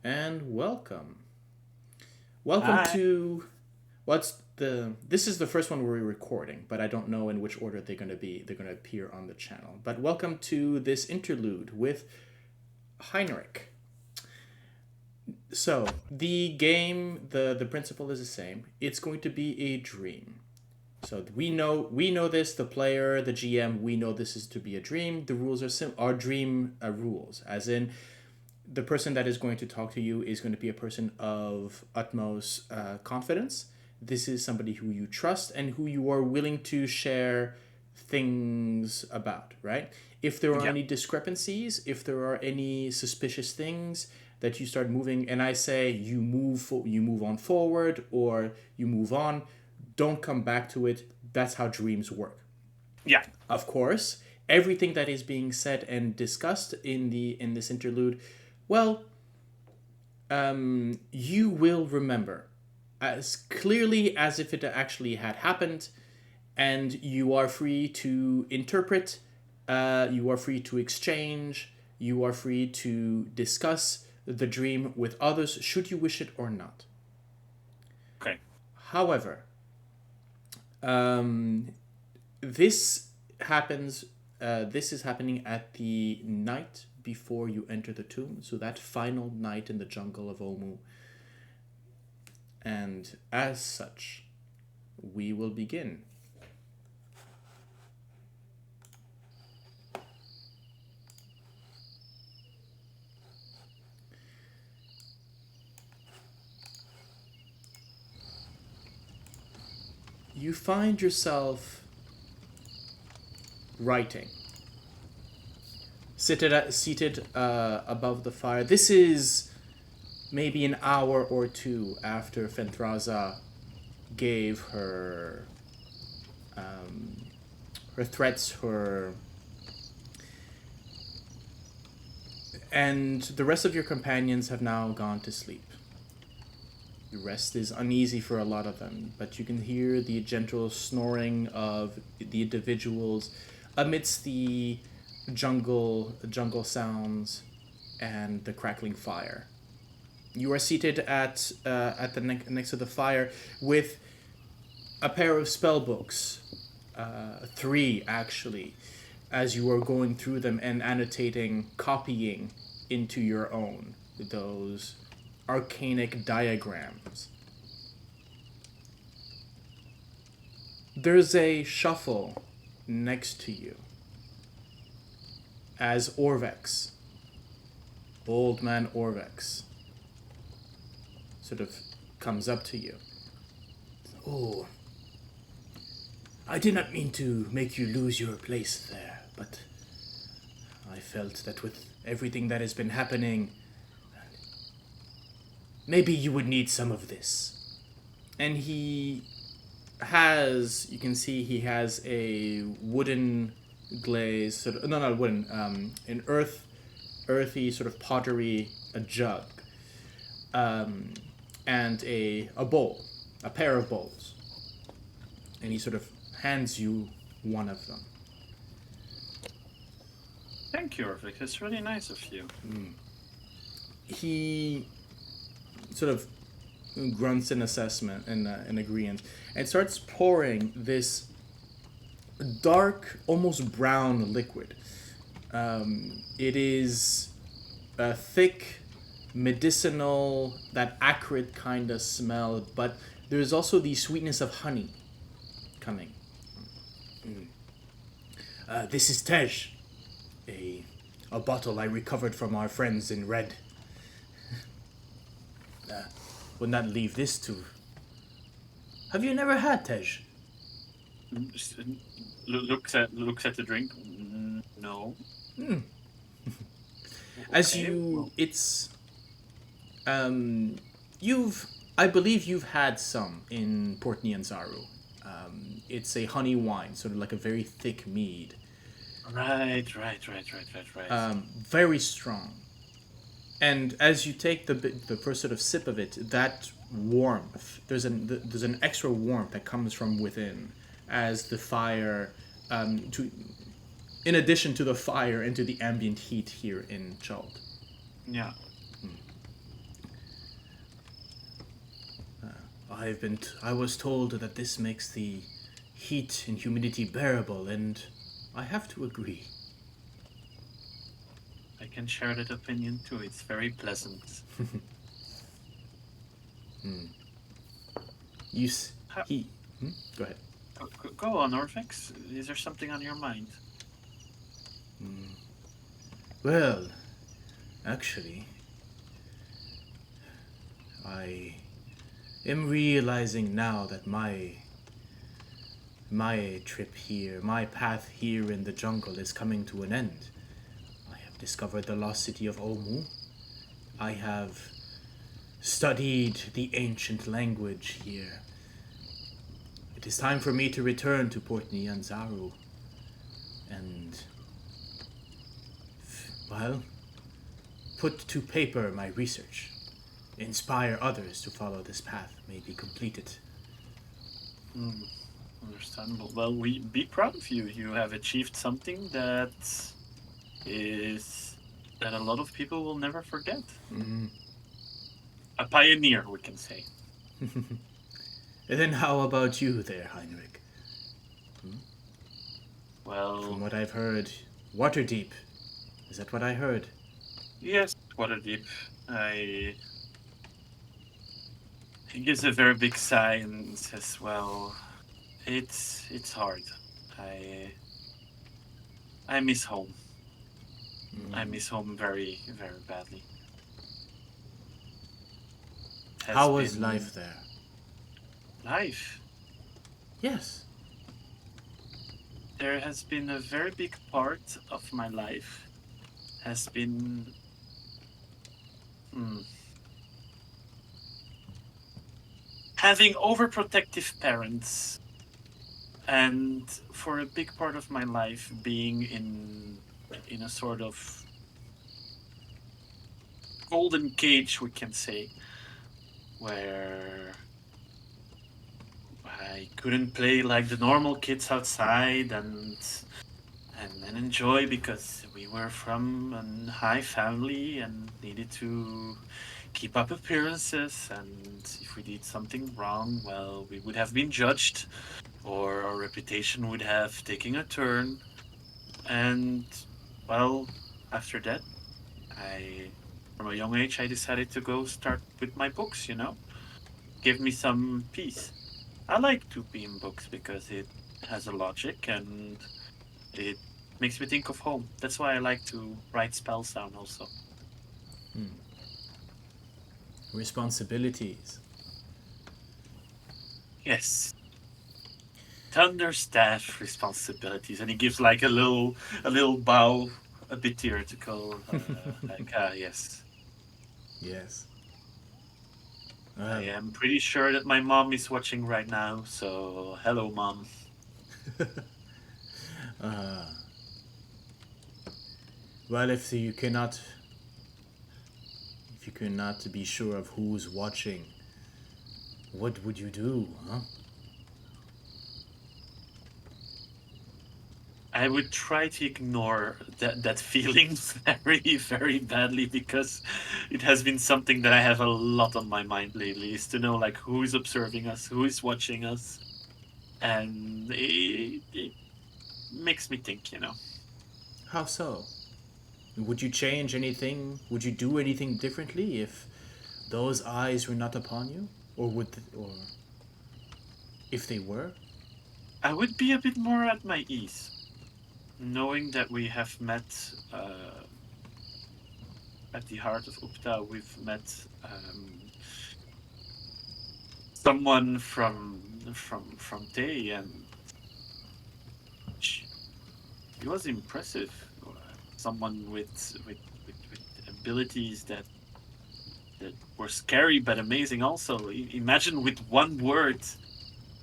and welcome. Welcome Hi. to this is the first one we're recording, but I don't know in which order they're going to appear on the channel. But welcome to this interlude with Heinrich. So, the game, the principle is the same. It's going to be a dream. So we know this, the player, the GM, we know this is to be a dream. The rules are dream rules, as in the person that is going to talk to you is going to be a person of utmost confidence. This is somebody who you trust and who you are willing to share things about, right? If there are Yeah. any discrepancies, if there are any suspicious things that you start moving, and I say you move on forward or you move on, don't come back to it. That's how dreams work. Yeah. Of course, everything that is being said and discussed in this interlude, well, you will remember as clearly as if it actually had happened, and you are free to interpret, you are free to exchange, you are free to discuss the dream with others should you wish it or not. Okay. However, um, this happens. This is happening at the night before you enter the tomb, so that final night in the jungle of Omu. And as such, we will begin. You find yourself writing, seated above the fire. This is maybe an hour or two after Fenthraza gave her threats, and the rest of your companions have now gone to sleep. The rest is uneasy for a lot of them, but you can hear the gentle snoring of the individuals amidst the jungle sounds and the crackling fire. You are seated at the next to the fire with a pair of spell books, three actually, as you are going through them and annotating, copying into your own those arcanic diagrams. There's a shuffle next to you as Orvex, old man Orvex, sort of comes up to you. Oh, I did not mean to make you lose your place there, but I felt that with everything that has been happening, maybe you would need some of this. And you can see he has a wooden glaze, sort of, no, not wooden, an earthy sort of pottery, a jug, and a bowl, a pair of bowls. And he sort of hands you one of them. Thank you, Orvik. It's really nice of you. He sort of grunts in assessment and in agreement and starts pouring this dark, almost brown liquid. It is a thick, medicinal, that acrid kind of smell, but there's also the sweetness of honey coming. This is Tej, a bottle I recovered from our friends in Red. Would not leave this to. Have you never had Tej? Looks at the drink. No. As Okay. you, Well, it's you've I believe you've had some in Port Nianzaru. It's a honey wine, sort of like a very thick mead, right. very strong. And as you take the first sort of sip of it, that warmth, there's an extra warmth that comes from within as the fire, to in addition to the fire and to the ambient heat here in Chult. Yeah. I was told that this makes the heat and humidity bearable, and I have to agree. I can share that opinion too. It's very pleasant. You s- Ha- he Go ahead. Go on, Orphex. Is there something on your mind? Well, actually, I am realizing now that my trip here, my path here in the jungle is coming to an end. I have discovered the lost city of Omu. I have studied the ancient language here. It is time for me to return to Port Nyanzaru and, well, put to paper my research, inspire others to follow this path, maybe complete it. Hmm, understandable. Well, we be proud of you. You have achieved something that a lot of people will never forget. A pioneer, we can say. And then how about you there, Heinrich? From Well, what I've heard, Waterdeep. Is that what I heard? yes, Waterdeep. I He gives a very big sigh and says, "Well, it's hard. I I miss home. I miss home very very badly. Has How was been life there? life. Yes. There has been a very big part of my life has been hmm, having overprotective parents, and for a big part of my life being in a sort of golden cage, we can say, where I couldn't play like the normal kids outside and enjoy because we were from a high family and needed to keep up appearances, and if we did something wrong, well, we would have been judged or our reputation would have taken a turn. And well, after that, I from a young age I decided to go start with my books, give me some peace. I like to be in books because it has a logic and it makes me think of home. That's why I like to write spells down also. Responsibilities. Yes. Thunderstaff responsibilities. And he gives like a little bow, a bit theoretical, like yes. Yes. I Well, am pretty sure that my mom is watching right now, so hello mom. well, if you cannot be sure of who's watching, what would you do, huh? I would try to ignore that feeling very, very badly because it has been something that I have a lot on my mind lately is to know like who is observing us, who is watching us, and it makes me think. How so? Would you change anything? Would you do anything differently if those eyes were not upon you, or if they were? I would be a bit more at my ease, knowing that we have met at the heart of Upta. We've met someone from Tay, and he was impressive. Someone with abilities that were scary but amazing. Also, imagine with one word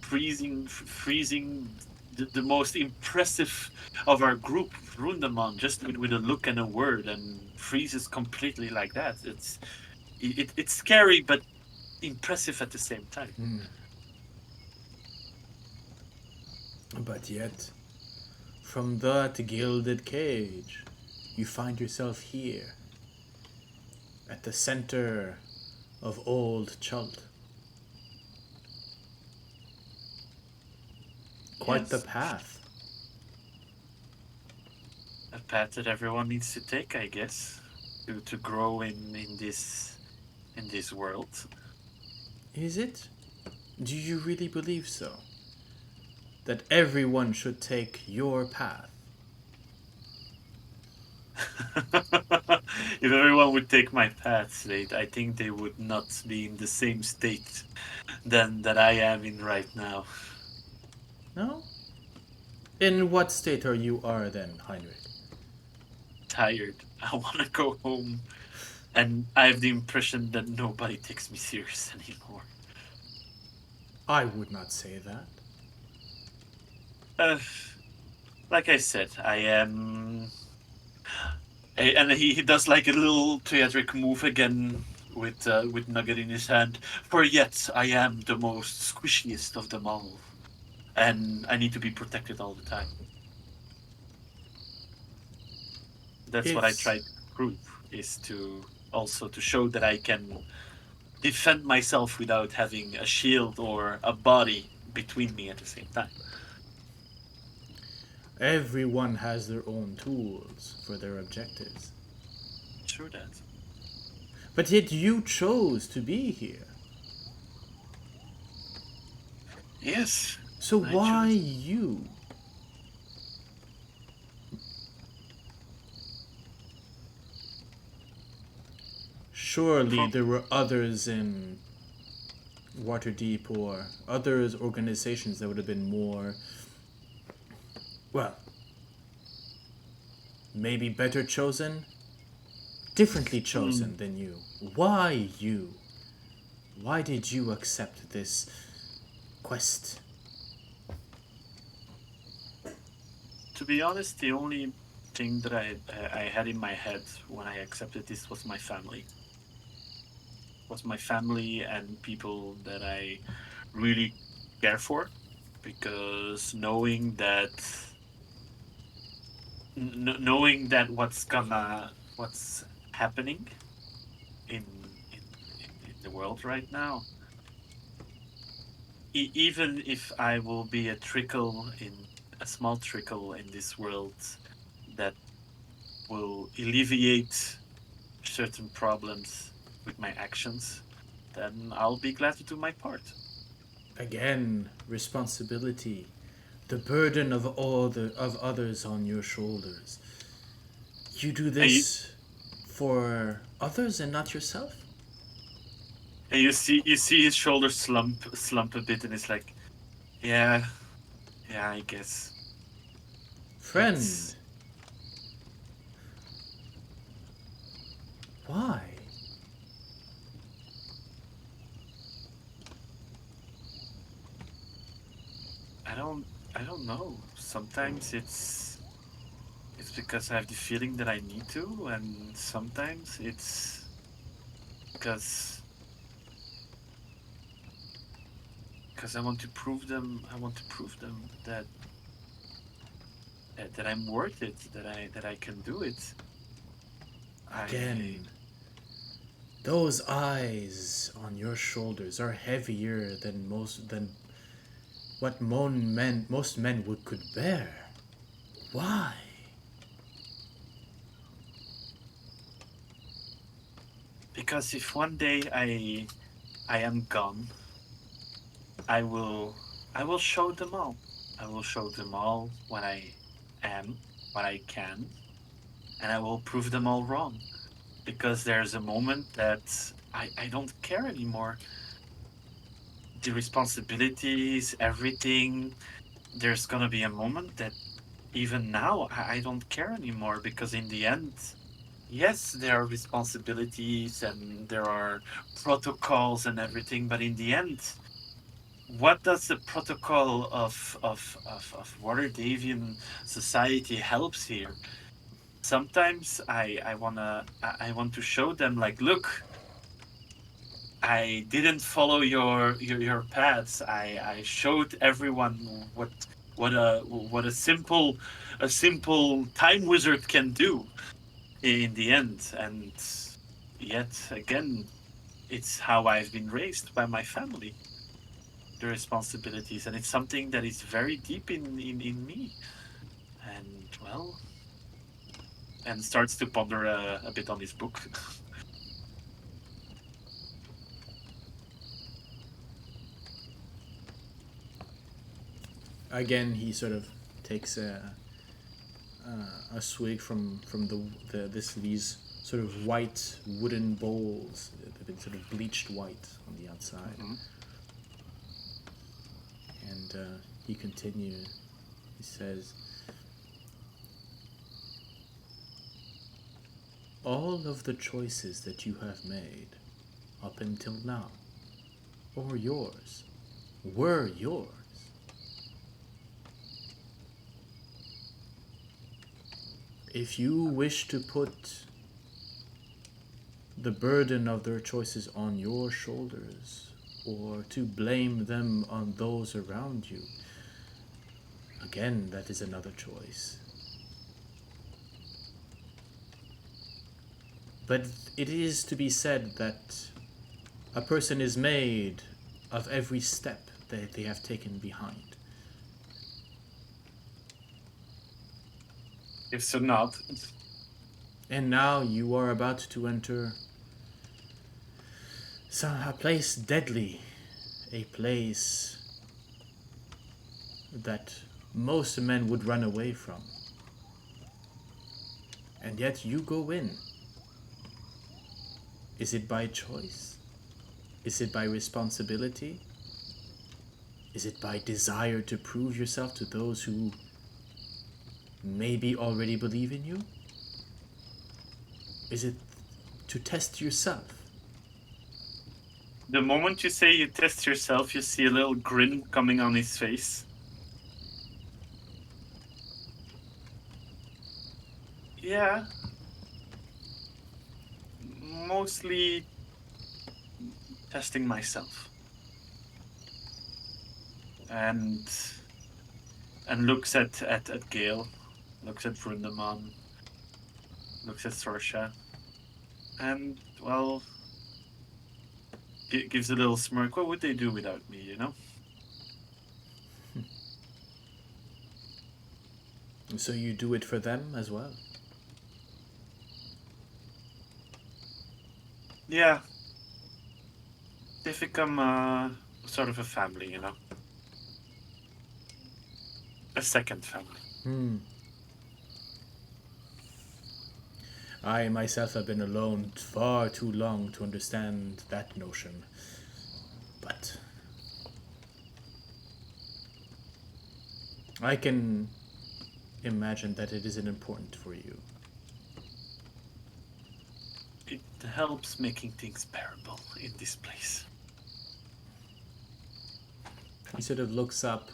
freezing the most impressive of our group, Rundaman, just with a look and a word, and freezes completely like that. It's scary but impressive at the same time. But yet, from that gilded cage, you find yourself here, at the center of old Chult. Quite the Yes, path. a path that everyone needs to take, I guess, to grow in this world. Is it? Do you really believe so? That everyone should take your path? If everyone would take my path, I think they would not be in the same state than that I am in right now. No? In what state are then, Heinrich? Tired. I want to go home, and I have the impression that nobody takes me serious anymore. I would not say that. Uh, like I said, I am. And he does like a little theatric move again with Nugget in his hand. For yet I am the most squishiest of them all, and I need to be protected all the time. That's what I It's try to prove, is to also to show that I can defend myself without having a shield or a body between me at the same time. everyone has their own tools for their objectives. Sure that. But yet you chose to be here. Yes, So I why choose. you? Surely For there were others in Waterdeep or others organizations that would have been more, well, maybe better chosen, differently mm, chosen than you. Why you? Why did you accept this quest? to be honest, the only thing that I had in my head when I accepted this was my family. Was my family and people that I really care for, because knowing that what's happening in in the world right now, even if I will be a small trickle in this world that will alleviate certain problems with my actions, then I'll be glad to do my part. Again, responsibility, the burden of of others on your shoulders. You do And you, this for others and not yourself? and you see his shoulders slump a bit, and it's like, yeah, yeah, I guess. Friend, But why? I don't I don't know. Sometimes it's because I have the feeling that I need to, and sometimes it's because I want to prove them that I'm worth it, that I can do it. I Again, those eyes on your shoulders are heavier than what most men would could bear. Why? Because if one day I am gone, I will I will show them all. I will show them all what I am, what I can, and I will prove them all wrong. Because there's a moment that I don't care anymore. The responsibilities, everything, there's gonna be a moment that even now I don't care anymore, because in the end, yes, there are responsibilities and there are protocols and everything, but in the end, what does the protocol of Waterdavian society helps here? Sometimes I want to show them, like, look, I didn't follow your paths. I showed everyone what a simple time wizard can do in the end. And yet again, it's how I've been raised by my family. the responsibilities, and it's something that is very deep in me. And well, and starts to ponder a bit on his book. Again, he sort of takes a swig from these sort of white wooden bowls that have been sort of bleached white on the outside. Mm-hmm. And he continues. He says, all of the choices that you have made up until now, or yours, were yours. If you wish to put the burden of their choices on your shoulders, or to blame them on those around you, again, that is another choice. But it is to be said that a person is made of every step that they have taken behind. If so, not. And now you are about to enter a place deadly, a place that most men would run away from. And yet you go in. Is it by choice? Is it by responsibility? Is it by desire to prove yourself to those who maybe already believe in you? Is it to test yourself? The moment you say you test yourself, you see a little grin coming on his face. Yeah. Mostly testing myself. And looks at Gale, looks at Brundeman, looks at Sorsha, and, well, gives a little smirk. What would they do without me, you know? So you do it for them as well? Yeah. They've become sort of a family, you know? A second family. I myself have been alone far too long to understand that notion. But I can imagine that it isn't important for you. It helps making things bearable in this place. He sort of looks up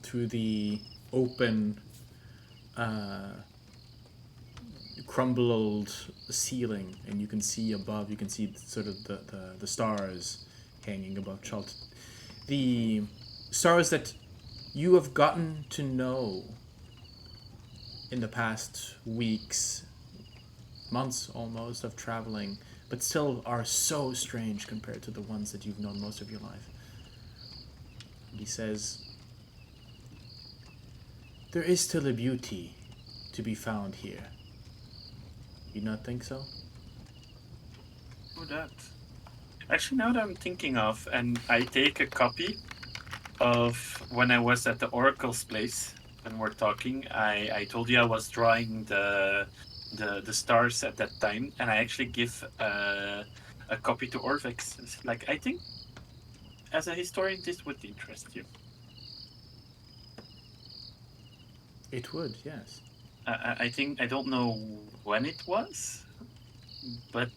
through the open, crumbled ceiling, and you can see above, you can see sort of the stars hanging above Chult. The stars that you have gotten to know in the past weeks, months almost of traveling, but still are so strange compared to the ones that you've known most of your life. And he says, there is still a beauty to be found here. You not think so? Oh, that. Actually, now that I'm thinking of, and I take a copy of when I was at the Oracle's place and we're talking, I told you I was drawing the stars at that time, and I actually give a copy to Orvex. Like, I think as a historian, this would interest you. It would, yes. I think, I don't know when it was, but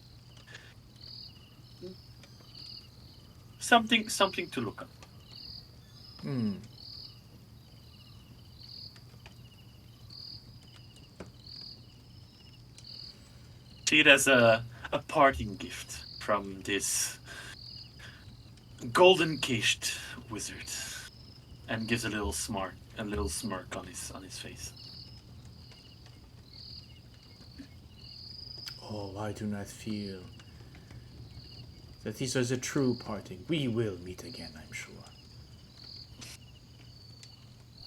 something to look up. See it as a parting gift from this golden caged wizard, and gives a little smirk on his face. Oh, I do not feel That this is a true parting. We will meet again, I'm sure.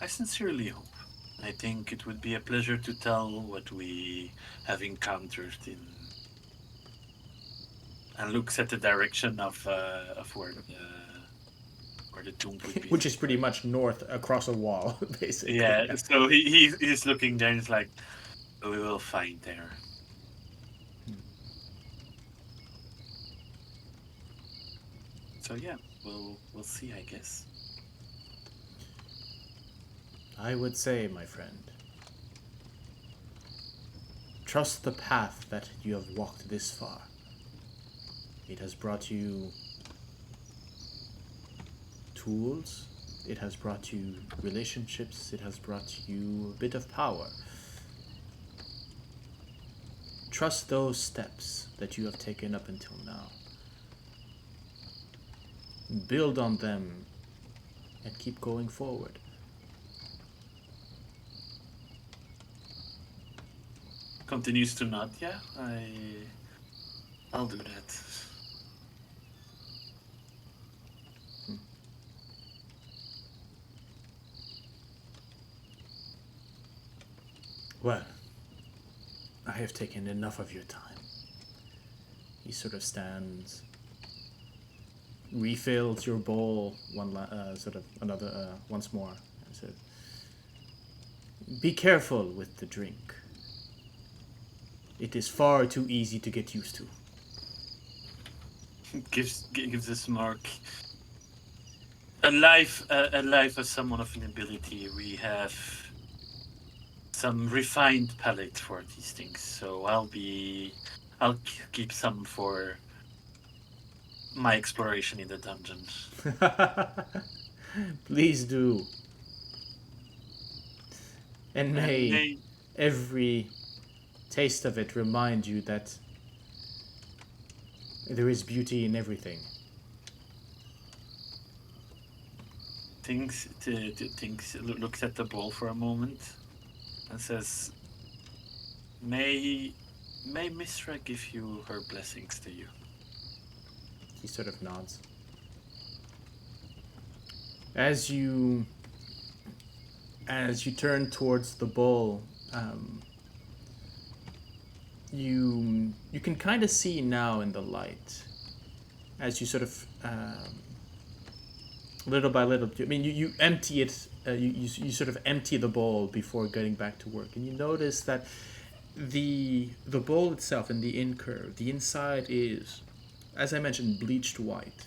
I sincerely hope. I think it would be a pleasure to tell what we have encountered in, and looks at the direction of where the tomb would be. Which is pretty much north across a wall, basically. Yeah, so he's looking there and it's like, we will find there. So yeah, we'll see, I guess. I would say, my friend, trust the path that you have walked this far. It has brought you tools, it has brought you relationships, it has brought you a bit of power. Trust those steps that you have taken up until now. Build on them and keep going forward. Continues to nod. Yeah, I'll do that. Well, I have taken enough of your time. He sort of stands, refills your bowl once more, and said, "Be careful with the drink. It is far too easy to get used to." Gives a smirk. Alive as someone of an ability, we have some refined palate for these things. So I'll keep some for my exploration in the dungeon. Please do. And may every taste of it remind you that there is beauty in everything. Looks at the bowl for a moment and says, May Misra give you her blessings to you." He sort of nods. As you turn towards the bowl, you can kind of see now in the light, as you sort of little by little. I mean, you empty it. You sort of empty the bowl before getting back to work, and you notice that the bowl itself and the incurve, the inside is, as I mentioned, bleached white.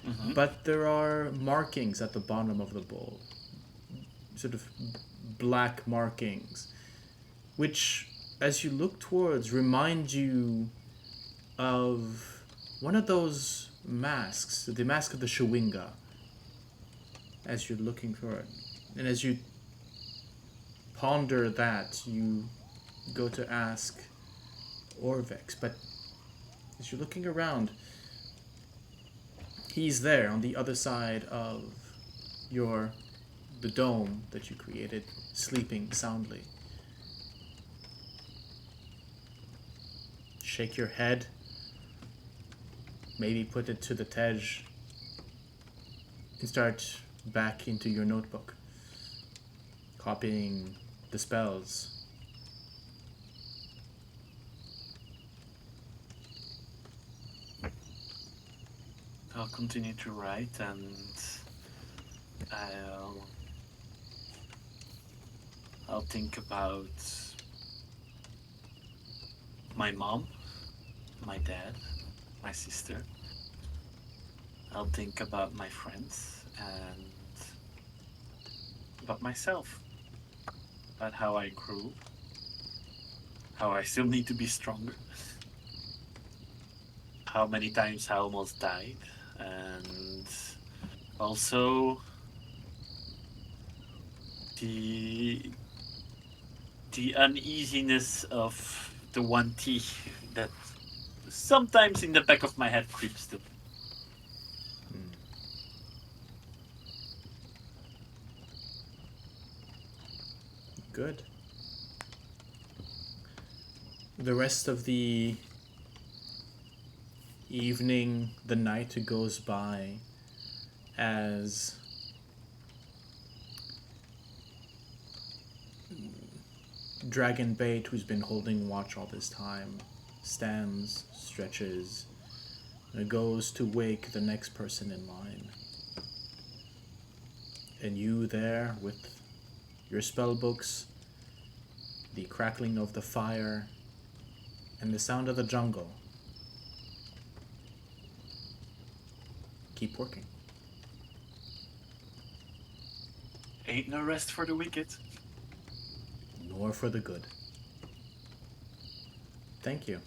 Mm-hmm. But there are markings at the bottom of the bowl, sort of black markings, which, as you look towards, remind you of one of those masks, the mask of the Shawinga, as you're looking for it. And as you ponder that, you go to ask Orvex, but as you're looking around, he's there on the other side of the dome that you created, sleeping soundly. Shake your head, maybe put it to the tej, and start back into your notebook, copying the spells. I'll continue to write, and I'll think about my mom, my dad, my sister. I'll think about my friends and about myself, about how I grew, how I still need to be stronger, how many times I almost died, and also the uneasiness of the 1T that sometimes in the back of my head creeps to. Good. The rest of the evening, the night goes by as Dragonbait, who's been holding watch all this time, stands, stretches, and goes to wake the next person in line. And you there with your spell books, the crackling of the fire, and the sound of the jungle. Keep working. Ain't no rest for the wicked. Nor for the good. Thank you.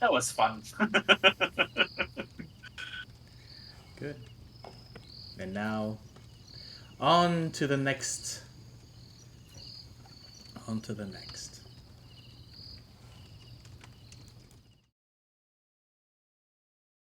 That was fun. Good. And now, on to the next. On to the next.